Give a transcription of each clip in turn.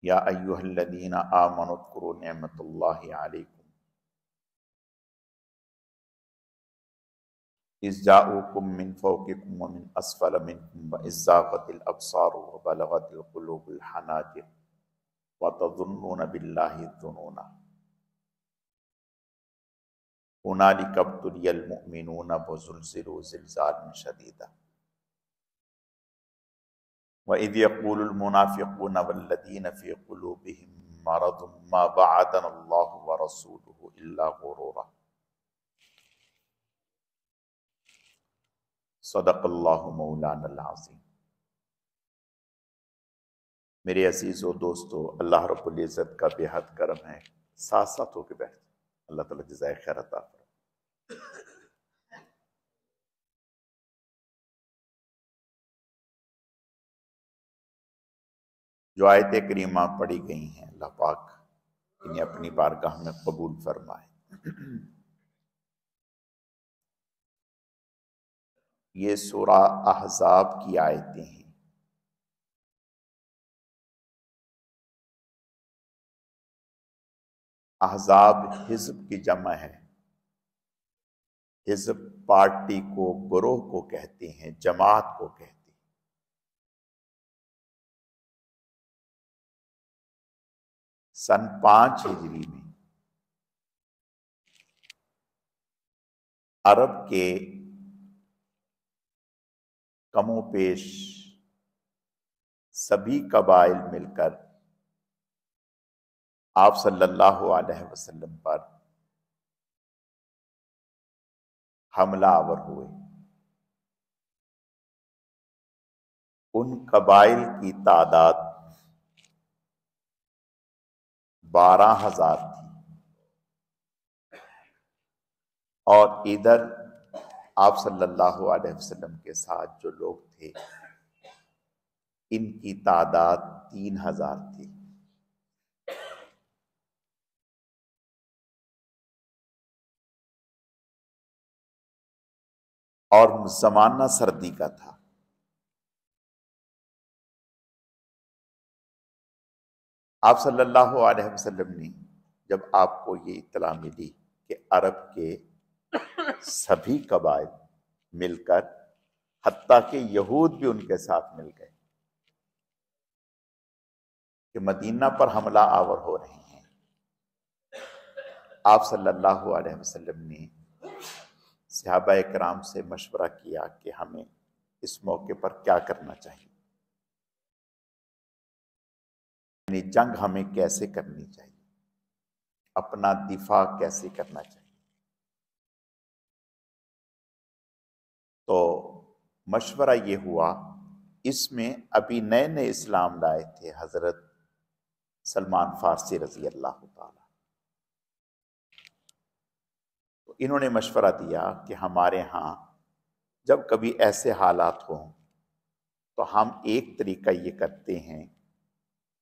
یا ایھا الذین آمنوا اذکروا نعمت اللہ علیکم اذ جاءوکم من فوقکم ومن اسفل منکم واذ زاغت الابصار وبلغت القلوب الحناجر وتظنون باللہ الظنون هنالک ابتلی المؤمنون وزلزلوا زلزالا شدیدا وَإِذْ يَقُولُ الْمُنَافِقُونَ وَالَّذِينَ فِي قُلُوبِهِم مَّرَضٌ مَّا وَعَدَنَا اللَّهُ وَرَسُولُهُ إِلَّا غُرُورًا صدق اللہ مولانا العظیم۔ میرے عزیز و دوستو، اللہ رب العزت کا بے حد کرم ہے، ساتھ ساتھ ہو کے بیٹھ اللہ تعالیٰ جزائے خیر عطا فرمائے۔ جو آیت کریمہ پڑھی گئی ہیں اللہ پاک انہیں اپنی بارگاہ میں قبول فرمائے۔ یہ سورہ احزاب کی آیتیں ہیں۔ احزاب حزب کی جمع ہے۔ حزب پارٹی کو، گروہ کو کہتے ہیں، جماعت کو کہتے ہیں۔ سن 5 ہجری میں عرب کے کم و بیش سبھی قبائل مل کر آپ صلی اللہ علیہ وسلم پر حملہ آور ہوئے۔ ان قبائل کی تعداد 12,000 تھی، اور ادھر آپ صلی اللہ علیہ وسلم کے ساتھ جو لوگ تھے ان کی تعداد 3,000 تھی۔ اور زمانہ سردی کا تھا۔ آپ صلی اللہ علیہ وسلم نے جب آپ کو یہ اطلاع ملی کہ عرب کے سبھی قبائل مل کر، حتیٰ کہ یہود بھی ان کے ساتھ مل گئے کہ مدینہ پر حملہ آور ہو رہے ہیں، آپ صلی اللہ علیہ وسلم نے صحابہ کرام سے مشورہ کیا کہ ہمیں اس موقع پر کیا کرنا چاہیے، یعنی جنگ ہمیں کیسے کرنی چاہیے، اپنا دفاع کیسے کرنا چاہیے۔ تو مشورہ یہ ہوا، اس میں ابھی نئے نئے اسلام لائے تھے حضرت سلمان فارسی رضی اللہ تعالی، تو انہوں نے مشورہ دیا کہ ہمارے ہاں جب کبھی ایسے حالات ہوں تو ہم ایک طریقہ یہ کرتے ہیں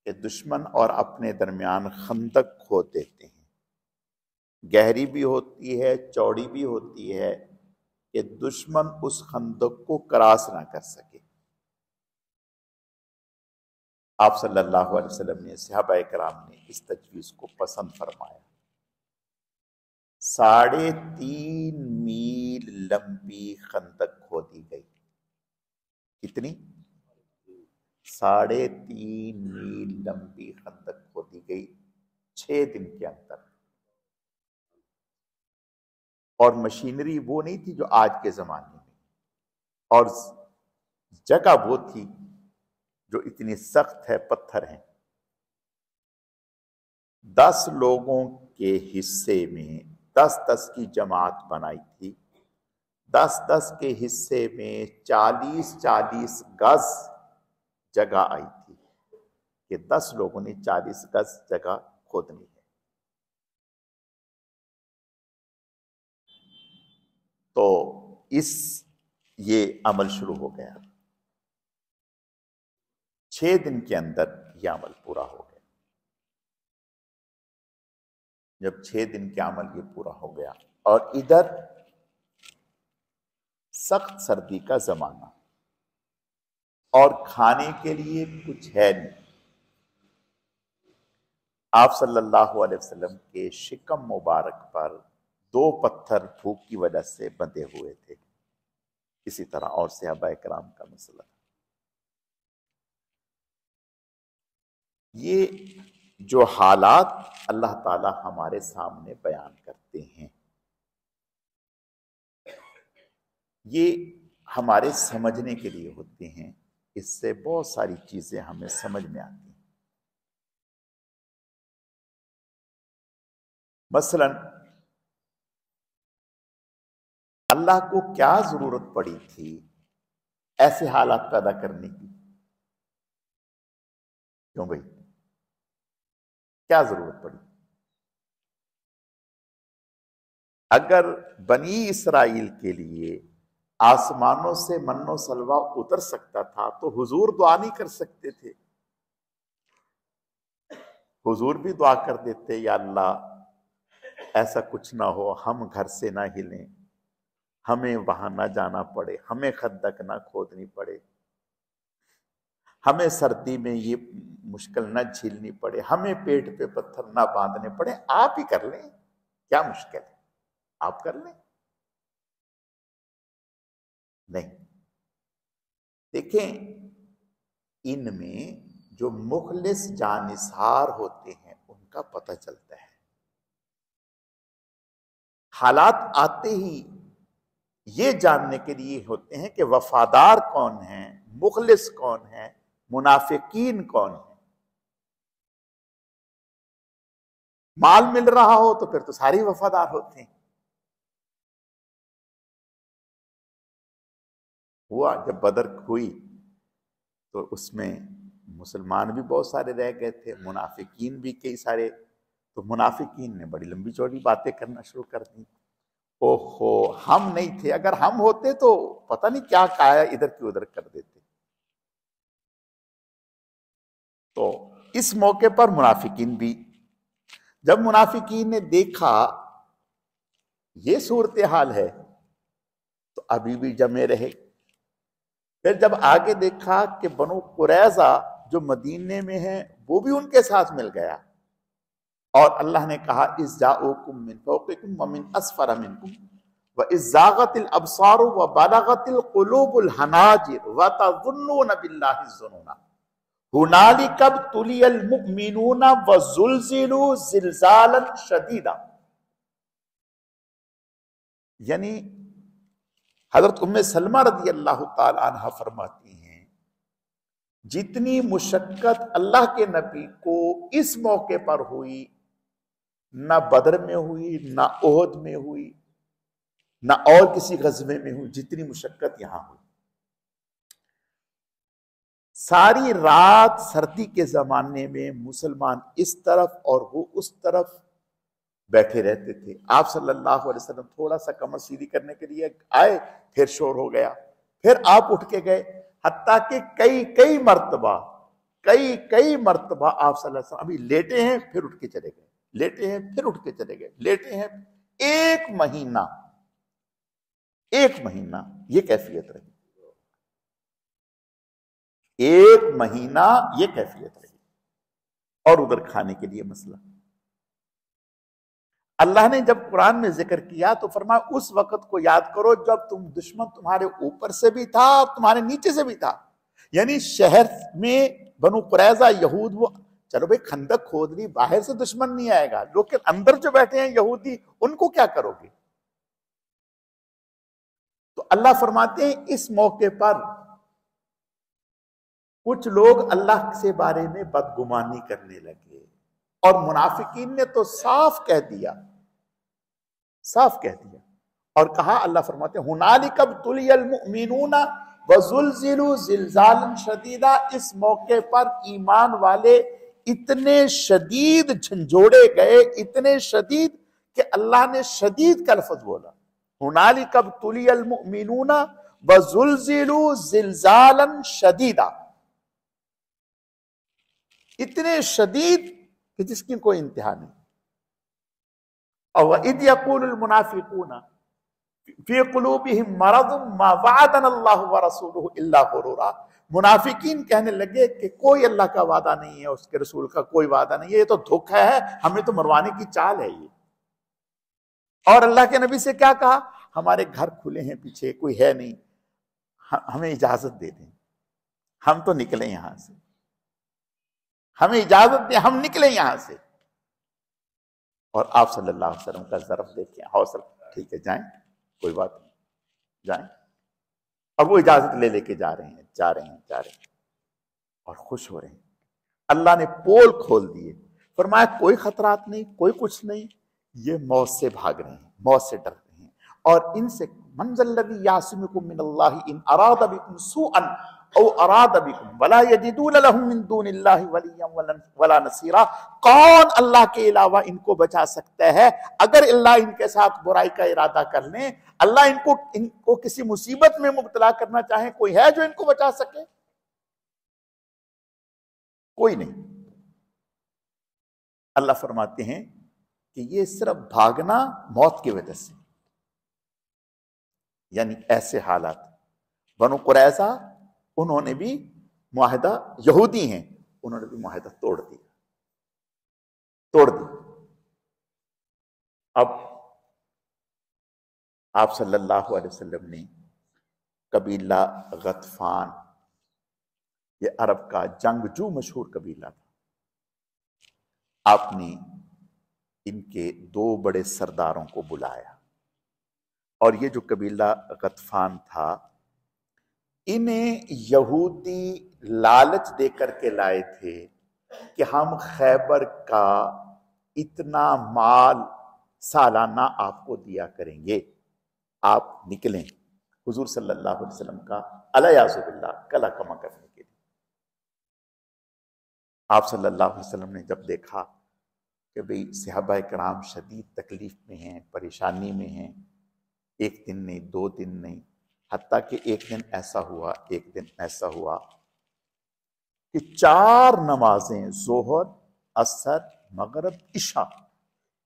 کہ دشمن اور اپنے درمیان خندق کھود دیتے ہیں، گہری بھی ہوتی ہے، چوڑی بھی ہوتی ہے، کہ دشمن اس خندق کو کراس نہ کر سکے۔ آپ صلی اللہ علیہ وسلم نے، صحابہ کرام نے اس تجویز کو پسند فرمایا۔ 3.5 میل لمبی خندق کھودی گئی۔ کتنی؟ 3.5 میل لمبی خندق کھودی گئی 6 دن کے اندر۔ اور مشینری وہ نہیں تھی جو آج کے زمانے میں، اور جگہ وہ تھی جو اتنی سخت ہے، پتھر ہیں۔ 10 لوگوں کے حصے میں 10 کی جماعت بنائی تھی، 10 کے حصے میں 40 گز جگہ آئی تھی کہ 10 لوگوں نے 40 گز جگہ کھودنی ہے۔ تو یہ عمل شروع ہو گیا۔ 6 دن کے اندر یہ عمل پورا ہو گیا۔ جب 6 دن کے عمل یہ پورا ہو گیا، اور ادھر سخت سردی کا زمانہ، اور کھانے کے لیے کچھ ہے نہیں، آپ صلی اللہ علیہ وسلم کے شکم مبارک پر 2 پتھر بھوک کی وجہ سے بندھے ہوئے تھے، اسی طرح اور صحابہ کرام کا مسئلہ۔ یہ جو حالات اللہ تعالی ہمارے سامنے بیان کرتے ہیں، یہ ہمارے سمجھنے کے لیے ہوتے ہیں، اس سے بہت ساری چیزیں ہمیں سمجھ میں آتی ہیں۔ مثلا اللہ کو کیا ضرورت پڑی تھی ایسے حالات پیدا کرنے کی؟ کیوں بھائی، کیا ضرورت پڑی؟ اگر بنی اسرائیل کے لیے آسمانوں سے من و سلوہ اتر سکتا تھا تو حضور دعا نہیں کر سکتے تھے؟ حضور بھی دعا کر دیتے، یا اللہ ایسا کچھ نہ ہو، ہم گھر سے نہ ہلیں، ہمیں وہاں نہ جانا پڑے، ہمیں خندق نہ کھودنی پڑے، ہمیں سردی میں یہ مشکل نہ جھیلنی پڑے، ہمیں پیٹ پہ پتھر نہ باندھنے پڑے، آپ ہی کر لیں، کیا مشکل ہے، آپ کر لیں۔ نہیں، دیکھیں ان میں جو مخلص جانثار ہوتے ہیں ان کا پتہ چلتا ہے۔ حالات آتے ہی یہ جاننے کے لیے ہوتے ہیں کہ وفادار کون ہیں، مخلص کون ہیں، منافقین کون ہیں۔ مال مل رہا ہو تو پھر تو سارے وفادار ہوتے ہیں۔ ہوا جب بدر ہوئی تو اس میں مسلمان بھی بہت سارے رہ گئے تھے، منافقین بھی کئی سارے، تو منافقین نے بڑی لمبی چوڑی باتیں کرنا شروع کر دی۔ اوہو، ہم نہیں تھے، اگر ہم ہوتے تو پتہ نہیں کیا کایا ادھر کی ادھر کر دیتے۔ تو اس موقع پر منافقین بھی، جب منافقین نے دیکھا یہ صورتحال ہے تو ابھی بھی جمے رہے۔ پھر جب آگے دیکھا کہ بنو قریظہ جو مدینے میں ہیں وہ بھی ان کے ساتھ مل گیا، اور اللہ نے کہا اذ جاؤکم من فوقکم ومن اسفل منکم واذ زاغت الابصار وبلغت القلوب الحناجر وتظنون باللہ الظنون ہنالک ابتلی المؤمنون وزلزلوا زلزالا شدیدا۔ یعنی حضرت ام سلمہ رضی اللہ تعالی عنہ فرماتی ہیں جتنی مشقت اللہ کے نبی کو اس موقع پر ہوئی، نہ بدر میں ہوئی، نہ احد میں ہوئی، نہ اور کسی غزوے میں ہوئی، جتنی مشقت یہاں ہوئی۔ ساری رات سردی کے زمانے میں مسلمان اس طرف اور وہ اس طرف بیٹھے رہتے تھے۔ آپ صلی اللہ علیہ وسلم تھوڑا سا کمر سیدھی کرنے کے لیے آئے، پھر شور ہو گیا، پھر آپ اٹھ کے گئے، حتیٰ کہ کئی مرتبہ آپ صلی اللہ علیہ وسلم ابھی لیٹے ہیں پھر اٹھ کے چلے گئے، لیٹے ہیں پھر اٹھ کے چلے گئے، لیٹے ہیں۔ ایک مہینہ یہ کیفیت رہی، ایک مہینہ یہ کیفیت رہی۔ اور ادھر کھانے کے لیے مسئلہ۔ اللہ نے جب قرآن میں ذکر کیا تو فرمایا اس وقت کو یاد کرو جب دشمن تمہارے اوپر سے بھی تھا اور تمہارے نیچے سے بھی تھا۔ یعنی شہر میں بنو قریظہ یہود، وہ چلو بھئی خندق کھود لی، باہر سے دشمن نہیں آئے گا، لیکن اندر جو بیٹھے ہیں یہودی ان کو کیا کرو گے؟ تو اللہ فرماتے ہیں اس موقع پر کچھ لوگ اللہ سے بارے میں بدگمانی کرنے لگے، اور منافقین نے تو صاف کہہ دیا اور کہا، اللہ فرماتے ہیں ہنالک ابتلی المؤمنون وزلزلوا زلزالا شدیدا۔ اس موقع پر ایمان والے اتنے شدید جھنجھوڑے گئے، اتنے شدید کہ اللہ نے شدید کا لفظ بولا، ہنالک ابتلی المؤمنون وزلزلوا زلزالا شدیدا، اتنے شدید کہ جس کی کوئی انتہا نہیں۔ اور وَإِذْ يَقُولُ الْمُنَافِقُونَ، فی قلوبہم مرض ما وعدنا اللہ ورسولہ الا غرورا، منافقین کہنے لگے کہ کوئی اللہ کا وعدہ نہیں ہے، اس کے رسول کا کوئی وعدہ نہیں ہے، یہ تو دھوکہ ہے، ہمیں تو مروانے کی چال ہے یہ۔ اور اللہ کے نبی سے کیا کہا؟ ہمارے گھر کھلے ہیں، پیچھے کوئی ہے نہیں، ہمیں اجازت دے دیں، ہم تو نکلیں یہاں سے، ہمیں اجازت دیں، ہم نکلیں یہاں سے۔ اور آپ صلی اللہ علیہ وسلم کا ظرف دیکھیں، حوصلہ، ٹھیک ہے جائیں، کوئی بات نہیں، جائیں۔ اور وہ اجازت لے کے جا رہے ہیں اور خوش ہو رہے ہیں۔ اللہ نے پول کھول دیے، فرمایا کوئی خطرات نہیں، کوئی کچھ نہیں، یہ موت سے بھاگ رہے ہیں، موت سے ڈر رہے ہیں۔ اور ان سے من ذا الذی یعصمکم من اللہ ان اراد بکم سوءا او اراد بکم ولا یجدون لهم من دون اللہ ولیا ولا نصیرا، کون اللہ کے علاوہ ان کو بچا سکتا ہے؟ اگر اللہ ان کے ساتھ برائی کا ارادہ کر لیں، اللہ ان کو کسی مصیبت میں مبتلا کرنا چاہیں، کوئی ہے جو ان کو بچا سکے؟ کوئی نہیں۔ اللہ فرماتے ہیں کہ یہ صرف بھاگنا موت کی وجہ سے، یعنی ایسے حالات۔ بنو قریظہ انہوں نے بھی معاہدہ، یہودی ہیں، انہوں نے بھی معاہدہ توڑ دیا۔ اب آپ صلی اللہ علیہ وسلم نے قبیلہ غطفان، یہ عرب کا جنگجو مشہور قبیلہ تھا، آپ نے ان کے 2 بڑے سرداروں کو بلایا، اور یہ جو قبیلہ غطفان تھا، انہیں یہودی لالچ دے کر کے لائے تھے کہ ہم خیبر کا اتنا مال سالانہ آپ کو دیا کریں گے، آپ نکلیں حضور صلی اللہ علیہ وسلم کا الیاذ باللہ کلا کما کرنے کے لیے۔ آپ صلی اللہ علیہ وسلم نے جب دیکھا کہ بھئی صحابہ کرام شدید تکلیف میں ہیں، پریشانی میں ہیں، 1 دن نہیں، 2 دن نہیں، حتیٰ کہ ایک دن ایسا ہوا کہ 4 نمازیں، ظہر، عصر، مغرب، عشاء،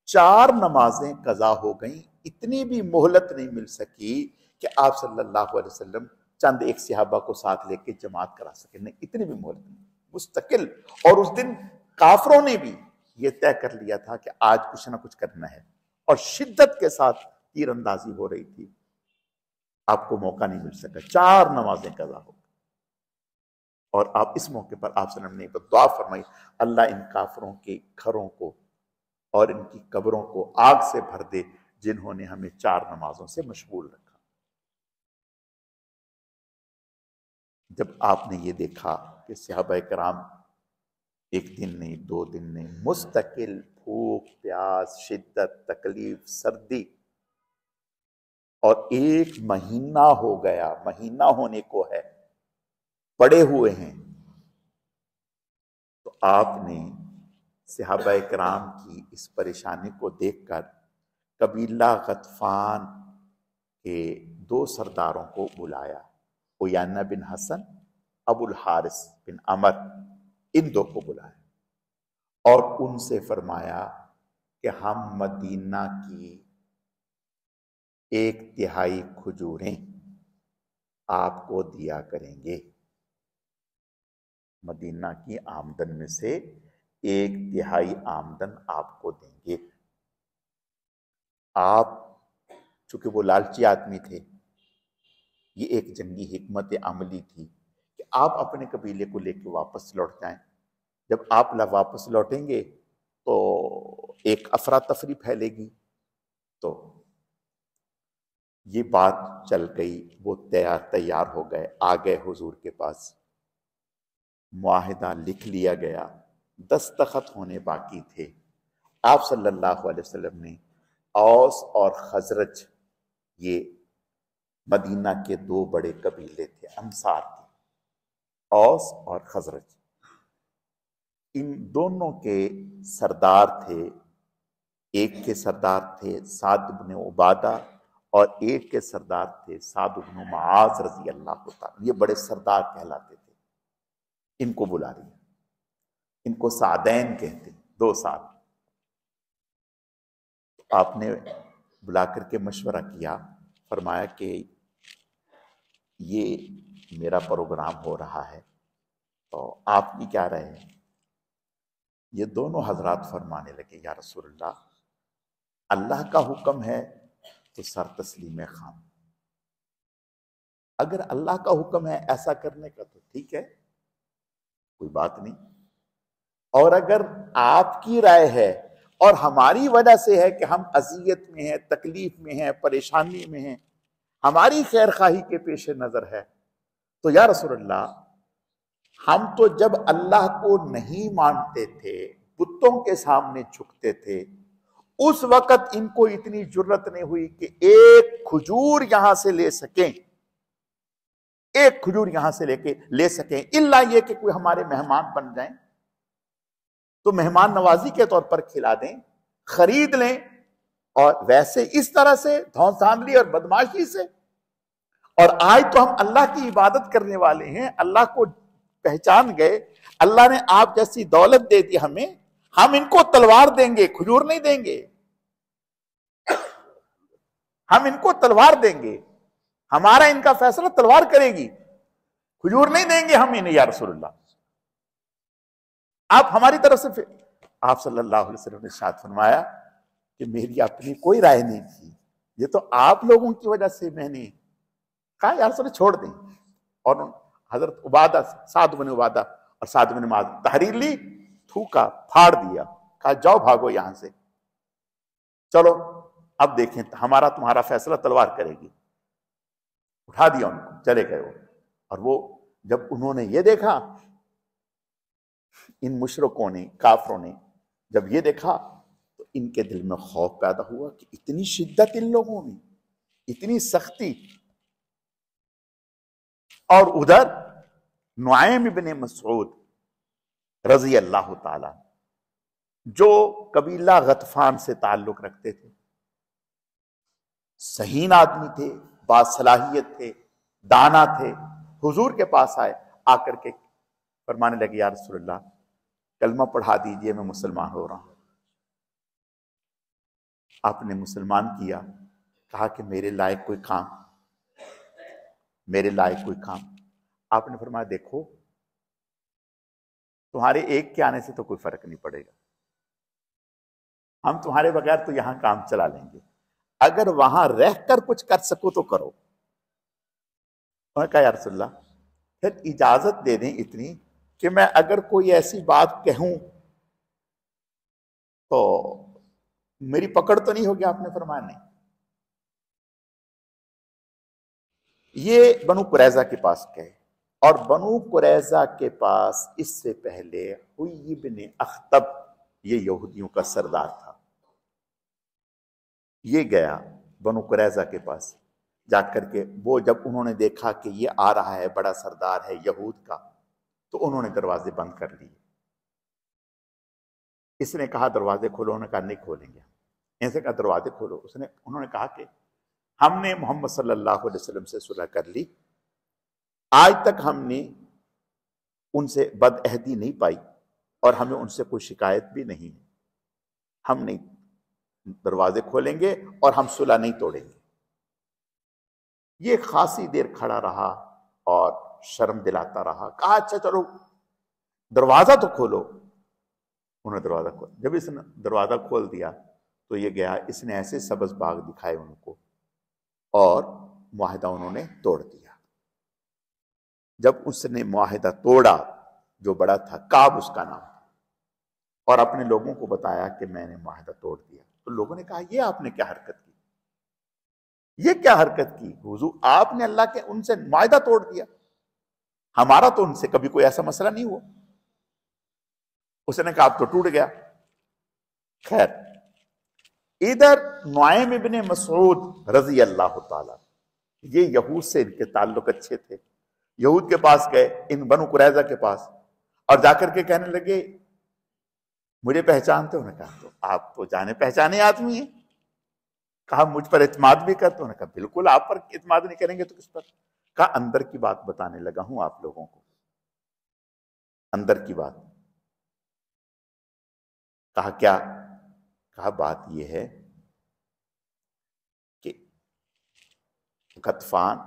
4 نمازیں قضا ہو گئیں، اتنی بھی مہلت نہیں مل سکی کہ آپ صلی اللہ علیہ وسلم چند ایک صحابہ کو ساتھ لے کے جماعت کرا سکے، نہیں، اتنی بھی مہلت نہیں، مستقل۔ اور اس دن کافروں نے بھی یہ طے کر لیا تھا کہ آج کچھ نہ کچھ کرنا ہے، اور شدت کے ساتھ تیر اندازی ہو رہی تھی، آپ کو موقع نہیں مل سکا، 4 نمازیں قضا ہو گئی۔ اور آپ اس موقع پر آپ صلی اللہ علیہ وسلم نے دعا فرمائی، اللہ ان کافروں کے گھروں کو اور ان کی قبروں کو آگ سے بھر دے جنہوں نے ہمیں 4 نمازوں سے مشغول رکھا۔ جب آپ نے یہ دیکھا کہ صحابہ کرام 1 دن نہیں، 2 دن نہیں، مستقل بھوک، پیاس، شدت، تکلیف، سردی، اور 1 مہینہ ہو گیا، مہینہ ہونے کو ہے، پڑے ہوئے ہیں، تو آپ نے صحابہ کرام کی اس پریشانی کو دیکھ کر قبیلہ غطفان کے 2 سرداروں کو بلایا، عیینہ بن حسن، ابو الحارث بن عمر، ان 2 کو بلایا، اور ان سے فرمایا کہ ہم مدینہ کی 1/3 کھجوریں آپ کو دیا کریں گے، مدینہ کی آمدن میں سے 1/3 آمدن آپ کو دیں گے۔ آپ چونکہ وہ لالچی آدمی تھے، یہ ایک جنگی حکمت عملی تھی کہ آپ اپنے قبیلے کو لے کے واپس لوٹ جائیں، جب آپ واپس لوٹیں گے تو ایک افراتفری پھیلے گی، تو یہ بات چل گئی، وہ تیار ہو گئے، آ گئے حضور کے پاس، معاہدہ لکھ لیا گیا، دستخط ہونے باقی تھے۔ آپ صلی اللہ علیہ وسلم نے اوس اور خزرج، یہ مدینہ کے 2 بڑے قبیلے تھے، انصار تھے، اوس اور خزرج، ان دونوں کے سردار تھے، ایک کے سردار تھے سعد بن عبادہ، اور ایک کے سردار تھے سعد بن معاذ رضی اللہ تعالیٰ، یہ بڑے سردار کہلاتے تھے۔ ان کو بلا لیا، ان کو سعدین کہتے، 2 سعد۔ آپ نے بلا کر کے مشورہ کیا، فرمایا کہ یہ میرا پروگرام ہو رہا ہے تو آپ کی کیا رائے ہے؟ یہ دونوں حضرات فرمانے لگے یا رسول اللہ، اللہ کا حکم ہے تو سر تسلیم خام، اگر اللہ کا حکم ہے ایسا کرنے کا تو ٹھیک ہے، کوئی بات نہیں، اور اگر آپ کی رائے ہے اور ہماری وجہ سے ہے کہ ہم اذیت میں ہیں، تکلیف میں ہیں، پریشانی میں ہیں، ہماری خیر خواہی کے پیش نظر ہے، تو یا رسول اللہ ہم تو جب اللہ کو نہیں مانتے تھے، بتوں کے سامنے جھکتے تھے، اس وقت ان کو اتنی جرت نہیں ہوئی کہ ایک کھجور یہاں سے لے سکیں، ایک کھجور یہاں سے لے سکیں، الا یہ کہ کوئی ہمارے مہمان بن جائیں تو مہمان نوازی کے طور پر کھلا دیں، خرید لیں، اور ویسے اس طرح سے دھون دھاندلی اور بدماشی سے، اور آج تو ہم اللہ کی عبادت کرنے والے ہیں، اللہ کو پہچان گئے، اللہ نے آپ جیسی دولت دے دی ہمیں، ہم ان کو تلوار دیں گے، کھجور نہیں دیں گے، ہم ان کو تلوار دیں گے، ہمارا ان کا فیصلہ تلوار کرے گی، کھجور نہیں دیں گے ہم انہیں یا رسول اللہ، آپ ہماری طرف سے آپ صلی اللہ علیہ وسلم نے ارشاد فرمایا کہ میری اپنی کوئی رائے نہیں تھی، یہ تو آپ لوگوں کی وجہ سے میں نے کہا یا رسول اللہ چھوڑ دیں، اور حضرت عبادہ، سعد بن عبادہ اور سعد بن معاذ تحریر لی، تھوکا، پھاڑ دیا، کہا جاؤ بھاگو یہاں سے، چلو اب دیکھیں ہمارا تمہارا فیصلہ تلوار کرے گی، اٹھا دیا ان کو، چلے گئے وہ، اور وہ جب انہوں نے یہ دیکھا، ان مشرکوں نے، کافروں نے جب یہ دیکھا تو ان کے دل میں خوف پیدا ہوا کہ اتنی شدت ان لوگوں میں، اتنی سختی، اور ادھر نعیم ابن مسعود رضی اللہ تعالی جو قبیلہ غطفان سے تعلق رکھتے تھے، ذہین آدمی تھے، باصلاحیت تھے، دانا تھے، حضور کے پاس آئے، آ کر کے فرمانے لگے یا رسول اللہ کلمہ پڑھا دیجئے، میں مسلمان ہو رہا ہوں۔ آپ نے مسلمان کیا، کہا کہ میرے لائق کوئی کام، میرے لائق کوئی کام، آپ نے فرمایا دیکھو تمہارے ایک کے آنے سے تو کوئی فرق نہیں پڑے گا، ہم تمہارے بغیر تو یہاں کام چلا لیں گے، اگر وہاں رہ کر کچھ کر سکو تو کرو۔ انہوں نے کہا یا رسول اللہ پھر اجازت دے دیں اتنی کہ میں اگر کوئی ایسی بات کہوں تو میری پکڑ تو نہیں ہوگی؟ آپ نے فرمایا نہیں۔ یہ بنو قریظہ کے پاس گئے، اور بنو قریظہ کے پاس اس سے پہلے حوی بن اخطب، یہ یہودیوں کا سردار تھا، یہ گیا بنو قریظہ کے پاس، جا کر کے وہ جب انہوں نے دیکھا کہ یہ آ رہا ہے بڑا سردار ہے یہود کا، تو انہوں نے دروازے بند کر لیے۔ اس نے کہا دروازے کھولو، انہوں نے کہا نہیں کھولیں گے، ایسے کہا دروازے کھولو، انہوں نے کہا کہ ہم نے محمد صلی اللہ علیہ وسلم سے صلح کر لی، آج تک ہم نے ان سے بد عہدی نہیں پائی اور ہمیں ان سے کوئی شکایت بھی نہیں ہے، ہم نہیں دروازے کھولیں گے اور ہم صلح نہیں توڑیں گے۔ یہ خاصی دیر کھڑا رہا اور شرم دلاتا رہا، کہا اچھا چلو دروازہ تو کھولو، انہوں نے دروازہ کھول، جب اس نے دروازہ کھول دیا تو یہ گیا، اس نے ایسے سبز باغ دکھائے ان کو، اور معاہدہ انہوں نے توڑ دیا۔ جب اس نے معاہدہ توڑا، جو بڑا تھا کعب اس کا نام، اور اپنے لوگوں کو بتایا کہ میں نے معاہدہ توڑ دیا، تو لوگوں نے کہا یہ آپ نے کیا حرکت کی، یہ کیا حرکت کی حضور، آپ نے اللہ کے ان سے معاہدہ توڑ دیا، ہمارا تو ان سے کبھی کوئی ایسا مسئلہ نہیں ہوا۔ اس نے کہا اب تو ٹوٹ گیا۔ خیر، ادھر نعیم ابن مسعود رضی اللہ تعالی، یہ یہود سے ان کے تعلق اچھے تھے، یہود کے پاس گئے، ان بنو قریظہ کے پاس، اور جا کر کے کہنے لگے مجھے پہچانتے ہو؟ انہوں نے کہا تو آپ تو جانے پہچانے آدمی ہیں۔ کہا مجھ پر اعتماد بھی کرتے ہو؟ انہوں نے کہا بالکل، آپ پر اعتماد نہیں کریں گے تو کس پر؟ کہا اندر کی بات بتانے لگا ہوں آپ لوگوں کو، اندر کی بات۔ کہا کیا؟ کہا بات یہ ہے کہ غطفان،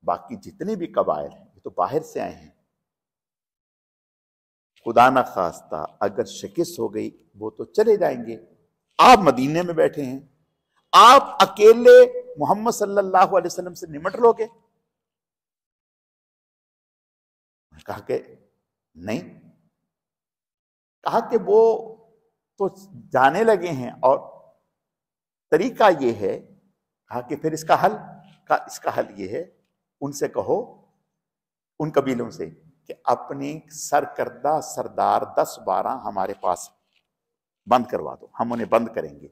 باقی جتنے بھی قبائل ہیں یہ تو باہر سے آئے ہیں، خدا نہ خواستہ اگر شکست ہو گئی وہ تو چلے جائیں گے، آپ مدینے میں بیٹھے ہیں، آپ اکیلے محمد صلی اللہ علیہ وسلم سے نمٹ لو گے؟ کہا کہ نہیں، کہا کہ وہ تو جانے لگے ہیں، اور طریقہ یہ ہے، کہا کہ پھر اس کا حل یہ ہے، ان سے کہو، ان قبیلوں سے، کہ اپنے سرکردہ سردار 10-12 ہمارے پاس بند کروا دو، ہم انہیں بند کریں گے،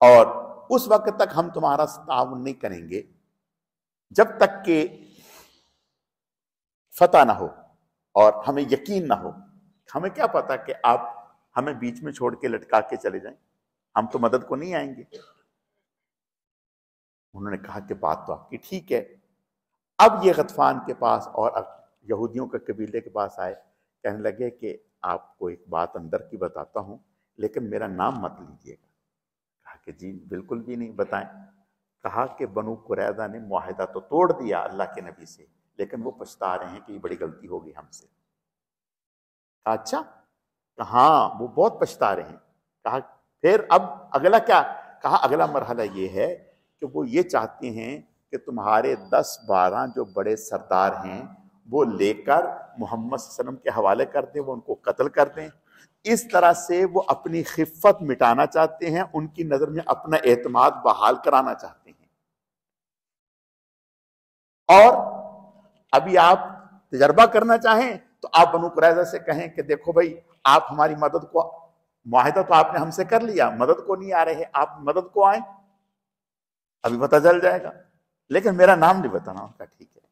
اور اس وقت تک ہم تمہارا تعاون نہیں کریں گے جب تک کہ فتح نہ ہو اور ہمیں یقین نہ ہو۔ ہمیں کیا پتا کہ آپ ہمیں بیچ میں چھوڑ کے لٹکا کے چلے جائیں، ہم تو مدد کو نہیں آئیں گے۔ انہوں نے کہا کہ بات تو آپ کی ٹھیک ہے۔ اب یہ غطفان کے پاس اور یہودیوں کے قبیلے کے پاس آئے، کہنے لگے کہ آپ کو ایک بات اندر کی بتاتا ہوں لیکن میرا نام مت لیجیے گا۔ کہا کہ جی بالکل بھی نہیں، بتائیں۔ کہا کہ بنو قریظہ نے معاہدہ تو توڑ دیا اللہ کے نبی سے، لیکن وہ پچھتا رہے ہیں کہ یہ بڑی غلطی ہوگی ہم سے۔ کہا اچھا؟ کہا ہاں وہ بہت پچھتا رہے ہیں۔ کہا پھر اب اگلا کیا؟ کہا اگلا مرحلہ یہ ہے کہ وہ یہ چاہتے ہیں کہ تمہارے 10-12 جو بڑے سردار ہیں وہ لے کر محمد صلی اللہ علیہ وسلم کے حوالے کر دیں، وہ ان کو قتل کر دیں۔ اس طرح سے وہ اپنی خفت مٹانا چاہتے ہیں، ان کی نظر میں اپنا اعتماد بحال کرانا چاہتے ہیں۔ اور ابھی آپ تجربہ کرنا چاہیں تو آپ بنو قریظہ سے کہیں کہ دیکھو بھائی، آپ ہماری مدد کو، معاہدہ تو آپ نے ہم سے کر لیا، مدد کو نہیں آ رہے، آپ مدد کو آئیں، ابھی پتہ چل جائے گا، لیکن میرا نام نہیں بتانا۔ ان کا ٹھیک ہے۔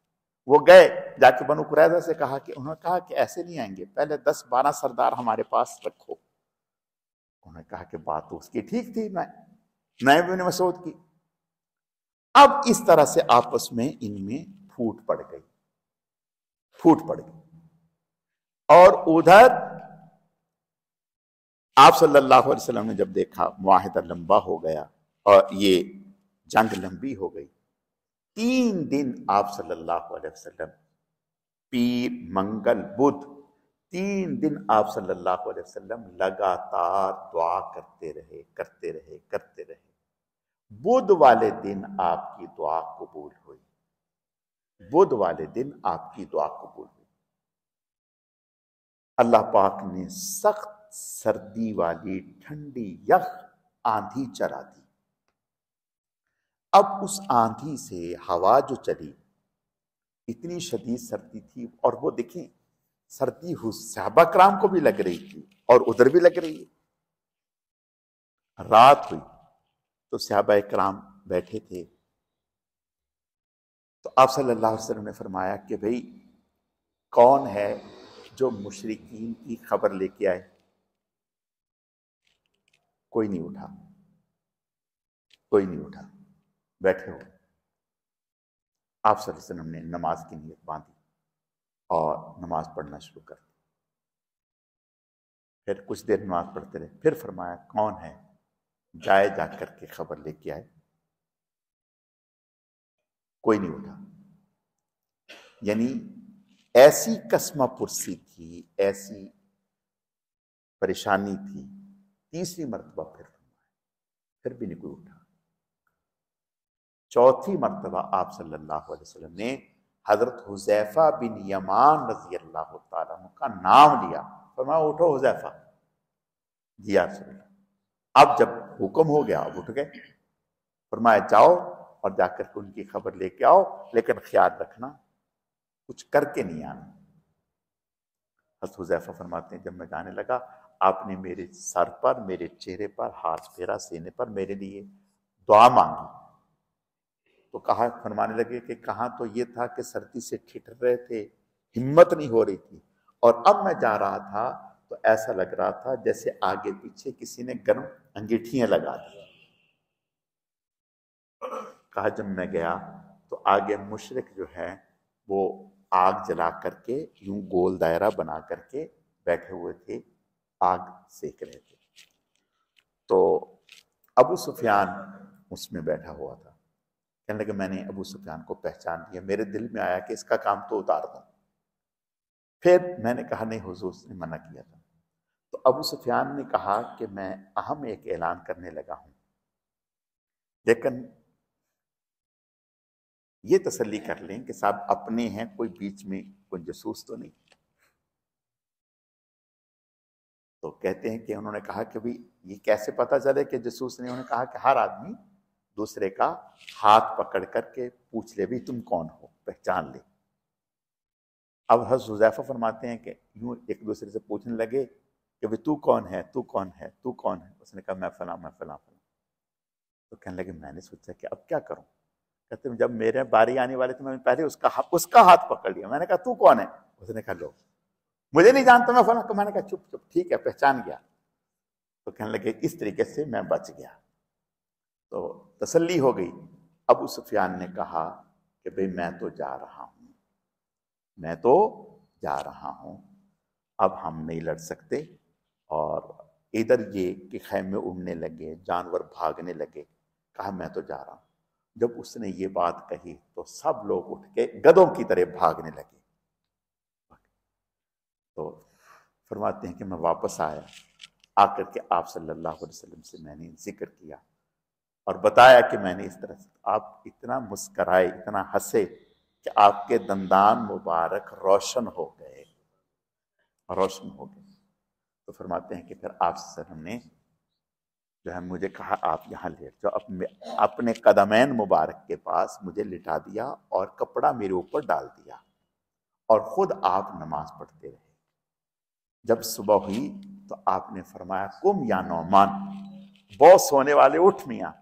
وہ گئے، جا کے بنو قریظہ سے کہا کہ انہوں نے کہا کہ ایسے نہیں آئیں گے، پہلے 10-12 سردار ہمارے پاس رکھو۔ انہوں نے کہا کہ بات تو اس کی ٹھیک تھی، نئے ابن مسعود کی۔ اب اس طرح سے آپس میں ان میں پھوٹ پڑ گئی۔ اور ادھر آپ صلی اللہ علیہ وسلم نے جب دیکھا معاہدہ لمبا ہو گیا اور یہ جنگ لمبی ہو گئی، 3 دن آپ صلی اللہ علیہ وسلم، پیر، منگل، بدھ، 3 دن آپ صلی اللہ علیہ وسلم لگاتار دعا کرتے رہے۔ بدھ والے دن آپ کی دعا قبول ہوئی۔ اللہ پاک نے سخت سردی والی ٹھنڈی یخ آندھی چلا دی۔ اب اس آندھی سے ہوا جو چلی، اتنی شدید سردی تھی، اور وہ دیکھیں سردی صحابہ کرام کو بھی لگ رہی تھی اور ادھر بھی لگ رہی ہے۔ رات ہوئی تو صحابہ کرام بیٹھے تھے، تو آپ صلی اللہ علیہ وسلم نے فرمایا کہ بھئی کون ہے جو مشرکین کی خبر لے کے آئے؟ کوئی نہیں اٹھا، بیٹھے ہو۔ آپ صلی اللہ علیہ وسلم نے نماز کی نیت باندھی اور نماز پڑھنا شروع کر دی۔ پھر کچھ دیر نماز پڑھتے رہے، پھر فرمایا کون ہے جا کر کے خبر لے کے آئے؟ کوئی نہیں اٹھا۔ یعنی ایسی قسمہ پرسی تھی، ایسی پریشانی تھی۔ تیسری مرتبہ پھر بھی نہیں کوئی اٹھا۔ چوتھی مرتبہ آپ صلی اللہ علیہ وسلم نے حضرت حذیفہ بن یمان رضی اللہ تعالیٰ عنہ کا نام لیا، فرمایا اٹھو حذیفہ۔ جی یا رسول اللہ۔ اب جب حکم ہو گیا اب اٹھ گئے، فرمایا جاؤ اور جا کر کے ان کی خبر لے کے آؤ، لیکن خیال رکھنا کچھ کر کے نہیں آنا۔ حضرت حذیفہ فرماتے ہیں جب میں جانے لگا، آپ نے میرے سر پر، میرے چہرے پر ہاتھ پھیرا، سینے پر میرے لیے دعا مانگی۔ تو کہا، فرمانے لگے کہ کہاں تو یہ تھا کہ سردی سے ٹھٹر رہے تھے، ہمت نہیں ہو رہی تھی، اور اب میں جا رہا تھا تو ایسا لگ رہا تھا جیسے آگے پیچھے کسی نے گرم انگیٹھیاں لگا دی۔ کہا جب میں گیا تو آگے مشرک جو ہے وہ آگ جلا کر کے یوں گول دائرہ بنا کر کے بیٹھے ہوئے تھے، آگ سیک رہے تھے۔ تو ابو سفیان اس میں بیٹھا ہوا تھا. کہنے لگا میں نے ابو سفیان کو پہچان لیا, میرے دل میں آیا کہ اس کا کام تو اتار دوں. پھر میں نے کہا نہیں, حضور نے منع کیا تھا. تو ابو سفیان نے کہا کہ میں اہم ایک اعلان کرنے لگا ہوں, لیکن یہ تسلی کر لیں کہ صاحب اپنے ہیں, کوئی بیچ میں کوئی جاسوس تو نہیں. تو کہتے ہیں کہ انہوں نے کہا کہ بھی یہ کیسے پتا چلے کہ جاسوس نہیں. انہوں نے کہا کہ ہر آدمی دوسرے کا ہاتھ پکڑ کر کے پوچھ لے بھی تم کون ہو, پہچان لے. اب حضرت حذیفہ فرماتے ہیں کہ یوں ایک دوسرے سے پوچھنے لگے کہ بھی تو کون ہے, تو کون ہے, تو کون ہے. اس نے کہا میں فلاں, میں فلاں فلاں. تو کہنے لگے میں نے سوچا کہ اب کیا کروں. کہتے ہیں جب میرے باری آنے والے تھے میں نے پہلے اس کا ہاتھ پکڑ لیا. میں نے کہا تو کون ہے. اس نے کہا لو مجھے نہیں جانتا میں فلاں. میں نے کہا چپ چپ ٹھیک ہے پہچان گیا. تو کہنے لگے اس طریقے سے میں بچ گیا. تو تسلی ہو گئی. ابو سفیان نے کہا کہ بھئی میں تو جا رہا ہوں, میں تو جا رہا ہوں, اب ہم نہیں لڑ سکتے. اور ادھر یہ کہ خیمے اڑنے لگے, جانور بھاگنے لگے. کہا میں تو جا رہا ہوں. جب اس نے یہ بات کہی تو سب لوگ اٹھ کے گدھوں کی طرح بھاگنے لگے. تو فرماتے ہیں کہ میں واپس آیا, آ کر کے آپ صلی اللہ علیہ وسلم سے میں نے ذکر کیا اور بتایا کہ میں نے اس طرح سے. آپ اتنا مسکرائے, اتنا ہنسے کہ آپ کے دندان مبارک روشن ہو گئے, روشن ہو گئے. تو فرماتے ہیں کہ پھر آپ صلی اللہ علیہ وسلم نے جو ہے مجھے کہا آپ یہاں لیٹ جاؤ. اپنے قدمین مبارک کے پاس مجھے لٹا دیا اور کپڑا میرے اوپر ڈال دیا اور خود آپ نماز پڑھتے رہے. جب صبح ہوئی تو آپ نے فرمایا قم یا نعمان, بہت سونے والے اٹھ میاں,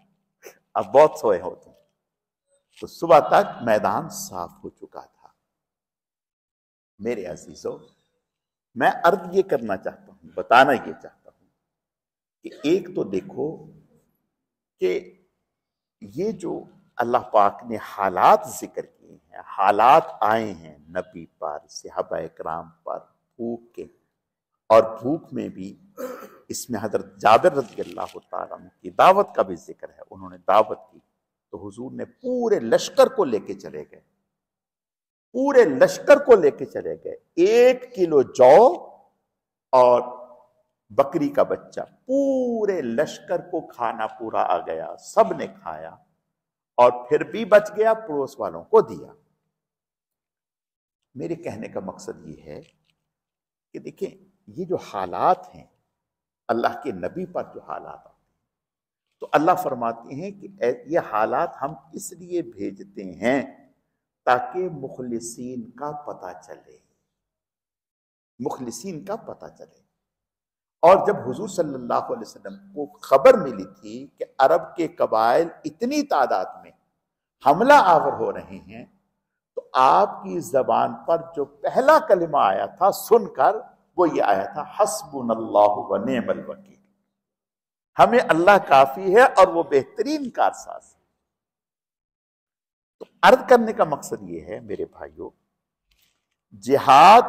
اب بہت سوئے ہو تم. تو صبح تک میدان صاف ہو چکا تھا. میرے عزیزو, میں عرض یہ کرنا چاہتا ہوں, بتانا یہ چاہتا ہوں کہ ایک تو دیکھو کہ یہ جو اللہ پاک نے حالات ذکر کیے ہیں, حالات آئے ہیں نبی پر, صحابہ اکرام پر, بھوک کے, اور بھوک میں بھی اس میں حضرت جابر رضی اللہ تعالیٰ عنہ کی دعوت کا بھی ذکر ہے. انہوں نے دعوت کی تو حضور نے پورے لشکر کو لے کے چلے گئے, پورے لشکر کو لے کے چلے گئے. 1 کلو جو اور بکری کا بچہ, پورے لشکر کو کھانا پورا آ گیا, سب نے کھایا اور پھر بھی بچ گیا, پڑوس والوں کو دیا. میرے کہنے کا مقصد یہ ہے کہ دیکھیں یہ جو حالات ہیں, اللہ کے نبی پر جو حالات آتے ہیں, تو اللہ فرماتے ہیں کہ یہ حالات ہم اس لیے بھیجتے ہیں تاکہ مخلصین کا پتہ چلے, مخلصین کا پتہ چلے. اور جب حضور صلی اللہ علیہ وسلم کو خبر ملی تھی کہ عرب کے قبائل اتنی تعداد میں حملہ آور ہو رہے ہیں, تو آپ کی زبان پر جو پہلا کلمہ آیا تھا سن کر وہ یہ آیا تھا حسبنا اللہ و نعم الوکیل, ہمیں اللہ کافی ہے اور وہ بہترین کارساز ہے. تو عرض کرنے کا مقصد یہ ہے میرے بھائیوں, جہاد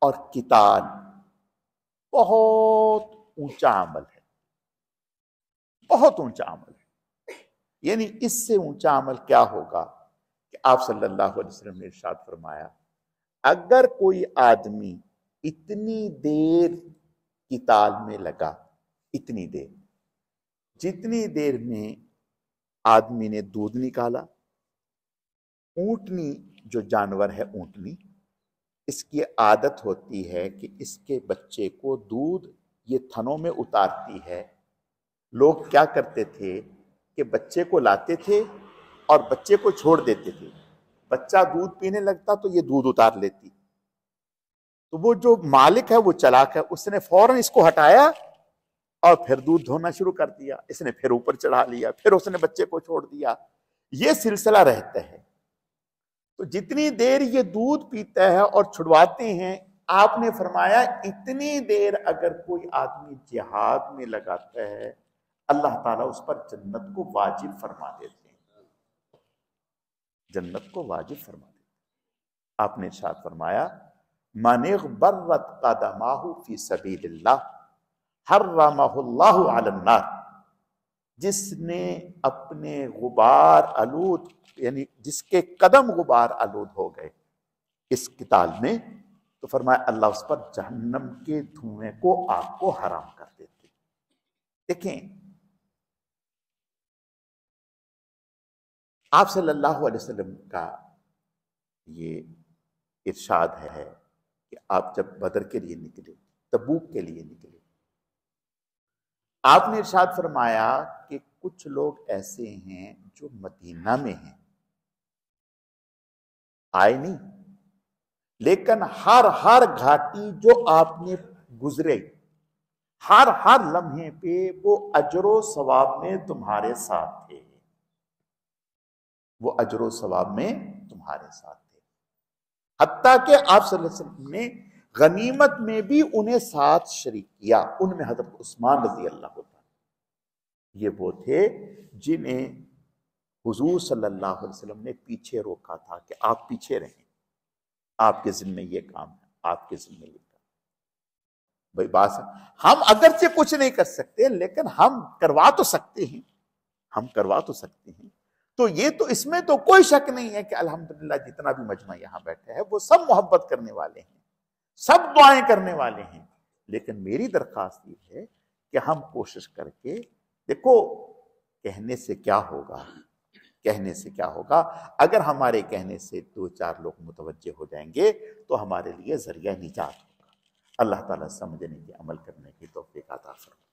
اور قتال بہت اونچا عمل ہے, بہت اونچا عمل ہے. یعنی اس سے اونچا عمل کیا ہوگا کہ آپ صلی اللہ علیہ وسلم نے ارشاد فرمایا اگر کوئی آدمی اتنی دیر قتال میں لگا, اتنی دیر, جتنی دیر میں آدمی نے دودھ نکالا, اونٹنی جو جانور ہے اونٹنی, اس کی عادت ہوتی ہے کہ اس کے بچے کو دودھ یہ تھنوں میں اتارتی ہے. لوگ کیا کرتے تھے کہ بچے کو لاتے تھے اور بچے کو چھوڑ دیتے تھے, بچہ دودھ پینے لگتا تو یہ دودھ اتار لیتی. تو وہ جو مالک ہے وہ چلاک ہے, اس نے فوراً اس کو ہٹایا اور پھر دودھ دھونا شروع کر دیا. اس نے پھر اوپر چڑھا لیا, پھر اس نے بچے کو چھوڑ دیا. یہ سلسلہ رہتا ہے. تو جتنی دیر یہ دودھ پیتا ہے اور چھڑواتے ہیں, آپ نے فرمایا اتنی دیر اگر کوئی آدمی جہاد میں لگاتا ہے اللہ تعالیٰ اس پر جنت کو واجب فرما دیتے ہیں, جنت کو واجب فرما دیتے ہیں. آپ نے ارشاد فرمایا من اغبرت قدماہ فی سبیل اللہ حرمہ اللہ علی النار, جس نے اپنے غبار آلود، یعنی جس کے قدم غبار آلود ہو گئے اس قتال میں، تو فرمایا اللہ اس پر جہنم کے دھوئیں کو، آگ کو حرام کر دیتے۔ دیکھیں آپ صلی اللہ علیہ وسلم کا یہ ارشاد ہے کہ آپ جب بدر کے لیے نکلے، تبوک کے لیے نکلے، آپ نے ارشاد فرمایا کہ کچھ لوگ ایسے ہیں جو مدینہ میں ہیں، آئے نہیں، لیکن ہر گھاٹی جو آپ نے گزرے، ہر لمحے پہ وہ اجر و ثواب میں تمہارے ساتھ تھے، وہ اجر و ثواب میں تمہارے ساتھ تھے، حتیٰ کہ آپ صلی اللہ علیہ وسلم نے غنیمت میں بھی انہیں ساتھ شریک کیا۔ ان میں حضرت عثمان رضی اللہ عنہ، یہ وہ تھے جنہیں حضور صلی اللہ علیہ وسلم نے پیچھے روکا تھا کہ آپ پیچھے رہیں، آپ کے ذمہ یہ کام ہے، آپ کے ذمہ یہ کام۔ بھائی بات، ہم اگرچہ کچھ نہیں کر سکتے لیکن ہم کروا تو سکتے ہیں، ہم کروا تو سکتے ہیں۔ تو یہ تو اس میں تو کوئی شک نہیں ہے کہ الحمدللہ جتنا بھی مجمع یہاں بیٹھا ہے وہ سب محبت کرنے والے ہیں، سب دعائیں کرنے والے ہیں، لیکن میری درخواست یہ ہے کہ ہم کوشش کر کے دیکھو، کہنے سے کیا ہوگا، کہنے سے کیا ہوگا، اگر ہمارے کہنے سے 2-4 لوگ متوجہ ہو جائیں گے تو ہمارے لیے ذریعہ نجات ہوگا۔ اللہ تعالیٰ سمجھنے کی، عمل کرنے کی توفیق عطا فرمائے۔